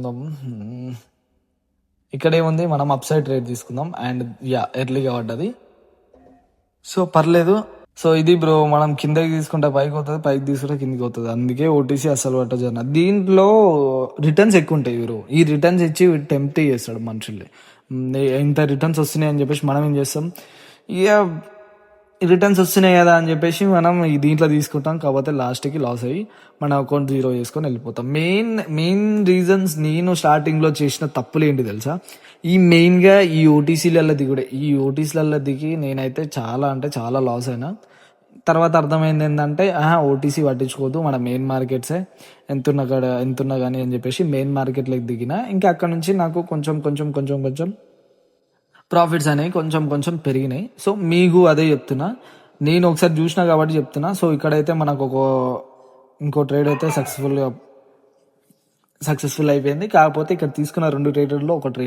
హ్మ్. ఇక్కడేముంది మనం up side trade తీసుకుందాం అండ్ ఎర్లీగా పడ్డది. సో పర్లేదు. సో ఇది బ్రో, మనం కిందకి తీసుకుంటే పైకి పోతుంది, పైకి తీసుకుంటే కిందికి పోతుంది. అందుకే ఓటీసీ అసలు పట్టజన. దీంట్లో రిటర్న్స్ ఎక్కువ ఉంటాయి బ్రో. ఈ రిటర్న్స్ ఇచ్చి టెంప్ట్ చేస్తాడు మనుషుల్ని. ఇంత రిటర్న్స్ వస్తున్నాయి అని చెప్పేసి మనం ఏం చేస్తాం, ఇక రిటర్న్స్ వస్తున్నాయి కదా అని చెప్పేసి మనం ఈ దీంట్లో తీసుకుంటాం. కాకపోతే లాస్ట్కి లాస్ అయ్యి మన అకౌంట్ జీరో చేసుకొని వెళ్ళిపోతాం. మెయిన్ రీజన్స్ నేను స్టార్టింగ్లో చేసిన తప్పులు ఏంటి తెలుసా, ఈ మెయిన్గా ఈ ఓటీసీలలో దిగుడే. ఈ ఓటీసీలలో దిగి నేనైతే చాలా అంటే చాలా లాస్ అయినా. తర్వాత అర్థమైంది ఏంటంటే ఓటీసీ పట్టించుకోవద్దు, మన మెయిన్ మార్కెట్సే ఎంతున్నా కానీ అని చెప్పేసి మెయిన్ మార్కెట్లోకి దిగిన. ఇంకా అక్కడ నుంచి నాకు కొంచెం కొంచెం కొంచెం కొంచెం ప్రాఫిట్స్ అనేవి కొంచెం కొంచెం పెరిగినాయి. సో మీకు అదే చెప్తున్నా, నేను ఒకసారి చూసినా కాబట్టి చెప్తున్నా. సో ఇక్కడైతే మనకు ఇంకో ట్రేడ్ అయితే సక్సెస్ఫుల్ అయిపోయింది. కాకపోతే ఇక్కడ తీసుకున్న 2 ట్రేడర్లో ఒక ట్రేడ్